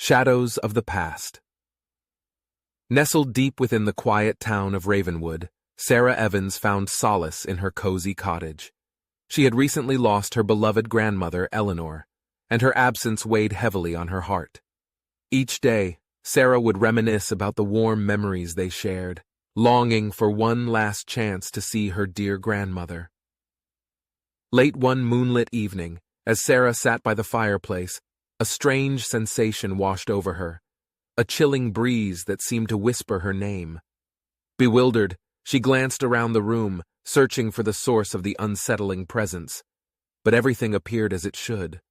Shadows of the Past. Nestled deep within the quiet town of Ravenwood, Sarah Evans found solace in her cozy cottage. She had recently lost her beloved grandmother, Eleanor, and her absence weighed heavily on her heart. Each day, Sarah would reminisce about the warm memories they shared, longing for one last chance to see her dear grandmother. Late one moonlit evening, as Sarah sat by the fireplace, a strange sensation washed over her, a chilling breeze that seemed to whisper her name. Bewildered, she glanced around the room, searching for the source of the unsettling presence, but everything appeared as it should.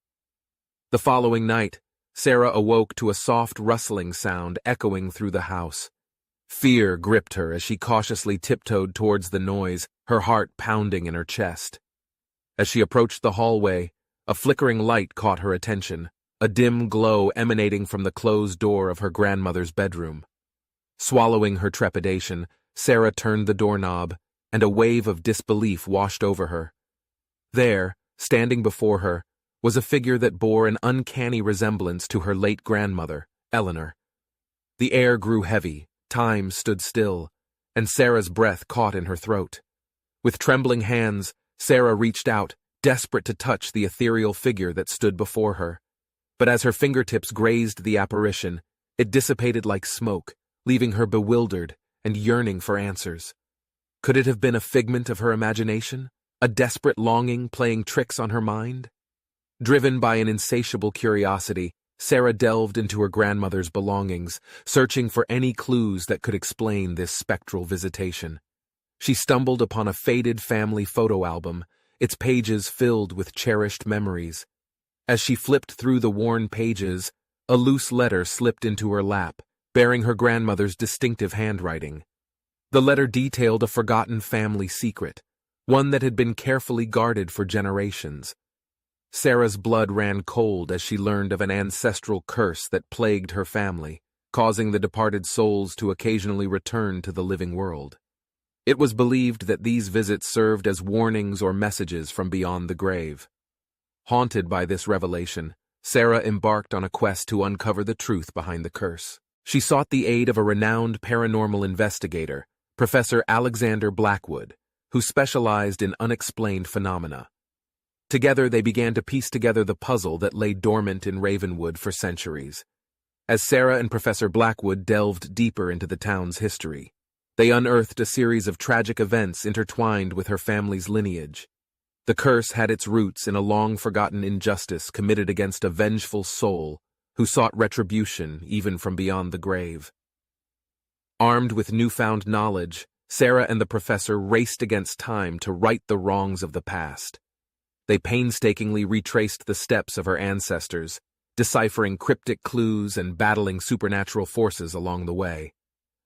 The following night, Sarah awoke to a soft rustling sound echoing through the house. Fear gripped her as she cautiously tiptoed towards the noise, her heart pounding in her chest. As she approached the hallway, a flickering light caught her attention, a dim glow emanating from the closed door of her grandmother's bedroom. Swallowing her trepidation, Sarah turned the doorknob, and a wave of disbelief washed over her. There, standing before her, was a figure that bore an uncanny resemblance to her late grandmother, Eleanor. The air grew heavy, time stood still, and Sarah's breath caught in her throat. With trembling hands, Sarah reached out, desperate to touch the ethereal figure that stood before her. But as her fingertips grazed the apparition, it dissipated like smoke, leaving her bewildered and yearning for answers. Could it have been a figment of her imagination, a desperate longing playing tricks on her mind? Driven by an insatiable curiosity, Sarah delved into her grandmother's belongings, searching for any clues that could explain this spectral visitation. She stumbled upon a faded family photo album, its pages filled with cherished memories. As she flipped through the worn pages, a loose letter slipped into her lap, bearing her grandmother's distinctive handwriting. The letter detailed a forgotten family secret, one that had been carefully guarded for generations. Sarah's blood ran cold as she learned of an ancestral curse that plagued her family, causing the departed souls to occasionally return to the living world. It was believed that these visits served as warnings or messages from beyond the grave. Haunted by this revelation, Sarah embarked on a quest to uncover the truth behind the curse. She sought the aid of a renowned paranormal investigator, Professor Alexander Blackwood, who specialized in unexplained phenomena. Together they began to piece together the puzzle that lay dormant in Ravenwood for centuries. As Sarah and Professor Blackwood delved deeper into the town's history, they unearthed a series of tragic events intertwined with her family's lineage. The curse had its roots in a long-forgotten injustice committed against a vengeful soul who sought retribution even from beyond the grave. Armed with newfound knowledge, Sarah and the professor raced against time to right the wrongs of the past. They painstakingly retraced the steps of her ancestors, deciphering cryptic clues and battling supernatural forces along the way.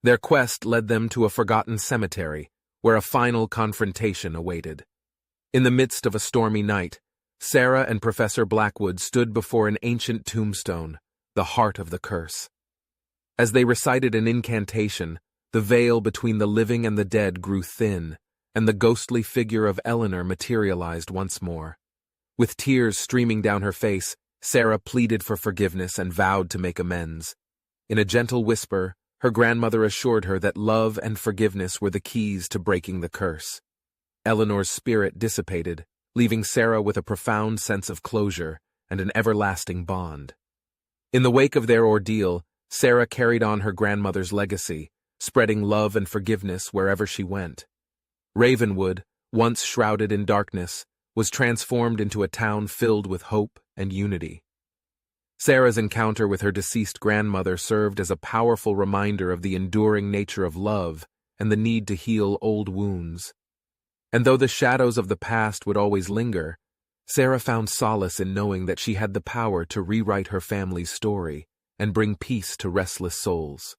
Their quest led them to a forgotten cemetery, where a final confrontation awaited. In the midst of a stormy night, Sarah and Professor Blackwood stood before an ancient tombstone, the heart of the curse. As they recited an incantation, the veil between the living and the dead grew thin, and the ghostly figure of Eleanor materialized once more. With tears streaming down her face, Sarah pleaded for forgiveness and vowed to make amends. In a gentle whisper, her grandmother assured her that love and forgiveness were the keys to breaking the curse. Eleanor's spirit dissipated, leaving Sarah with a profound sense of closure and an everlasting bond. In the wake of their ordeal, Sarah carried on her grandmother's legacy, spreading love and forgiveness wherever she went. Ravenwood, once shrouded in darkness, was transformed into a town filled with hope and unity. Sarah's encounter with her deceased grandmother served as a powerful reminder of the enduring nature of love and the need to heal old wounds. And though the shadows of the past would always linger, Sarah found solace in knowing that she had the power to rewrite her family's story and bring peace to restless souls.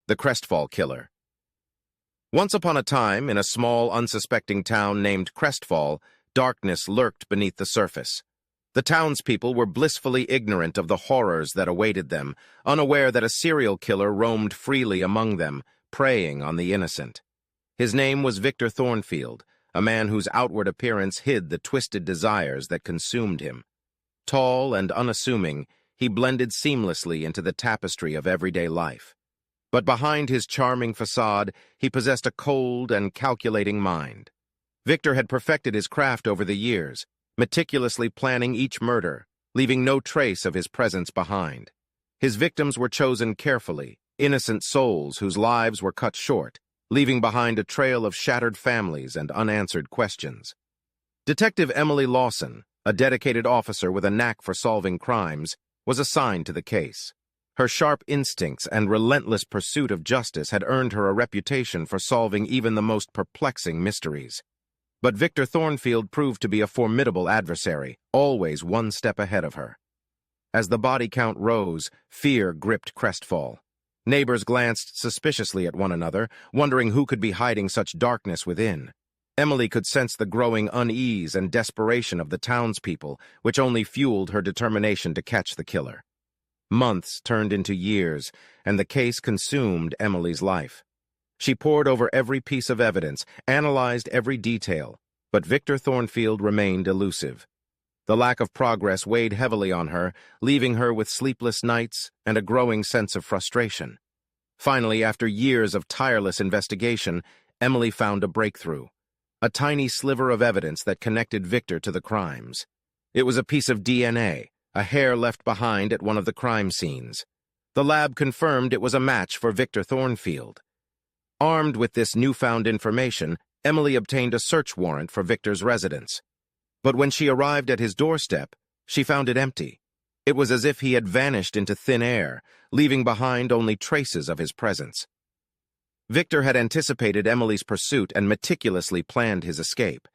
The Crestfall Killer. Once upon a time, in a small, unsuspecting town named Crestfall, darkness lurked beneath the surface. The townspeople were blissfully ignorant of the horrors that awaited them, unaware that a serial killer roamed freely among them, preying on the innocent. His name was Victor Thornfield, a man whose outward appearance hid the twisted desires that consumed him. Tall and unassuming, he blended seamlessly into the tapestry of everyday life. But behind his charming facade, he possessed a cold and calculating mind. Victor had perfected his craft over the years, meticulously planning each murder, leaving no trace of his presence behind. His victims were chosen carefully, innocent souls whose lives were cut short, leaving behind a trail of shattered families and unanswered questions. Detective Emily Lawson, a dedicated officer with a knack for solving crimes, was assigned to the case. Her sharp instincts and relentless pursuit of justice had earned her a reputation for solving even the most perplexing mysteries. But Victor Thornfield proved to be a formidable adversary, always one step ahead of her. As the body count rose, fear gripped Crestfall. Neighbors glanced suspiciously at one another, wondering who could be hiding such darkness within. Emily could sense the growing unease and desperation of the townspeople, which only fueled her determination to catch the killer. Months turned into years, and the case consumed Emily's life. She pored over every piece of evidence, analyzed every detail, but Victor Thornfield remained elusive. The lack of progress weighed heavily on her, leaving her with sleepless nights and a growing sense of frustration. Finally, after years of tireless investigation, Emily found a breakthrough. A tiny sliver of evidence that connected Victor to the crimes. It was a piece of DNA, a hair left behind at one of the crime scenes. The lab confirmed it was a match for Victor Thornfield. Armed with this newfound information, Emily obtained a search warrant for Victor's residence. But when she arrived at his doorstep, she found it empty. It was as if he had vanished into thin air, leaving behind only traces of his presence. Victor had anticipated Emily's pursuit and meticulously planned his escape.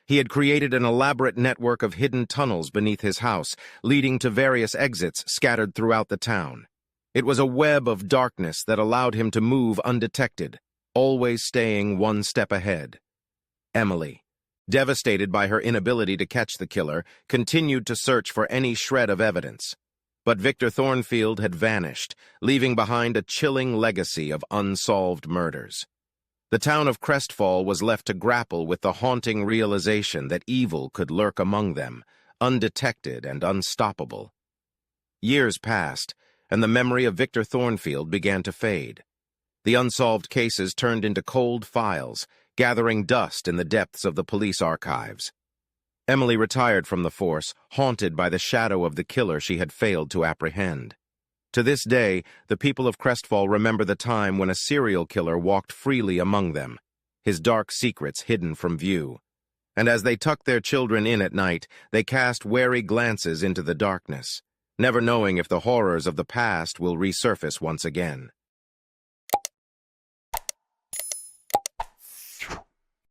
He had created an elaborate network of hidden tunnels beneath his house, leading to various exits scattered throughout the town. It was a web of darkness that allowed him to move undetected, always staying one step ahead. Emily, devastated by her inability to catch the killer, continued to search for any shred of evidence. But Victor Thornfield had vanished, leaving behind a chilling legacy of unsolved murders. The town of Crestfall was left to grapple with the haunting realization that evil could lurk among them, undetected and unstoppable. Years passed, and the memory of Victor Thornfield began to fade. The unsolved cases turned into cold files, gathering dust in the depths of the police archives. Emily retired from the force, haunted by the shadow of the killer she had failed to apprehend. To this day, the people of Crestfall remember the time when a serial killer walked freely among them, his dark secrets hidden from view. And as they tucked their children in at night, they cast wary glances into the darkness, never knowing if the horrors of the past will resurface once again.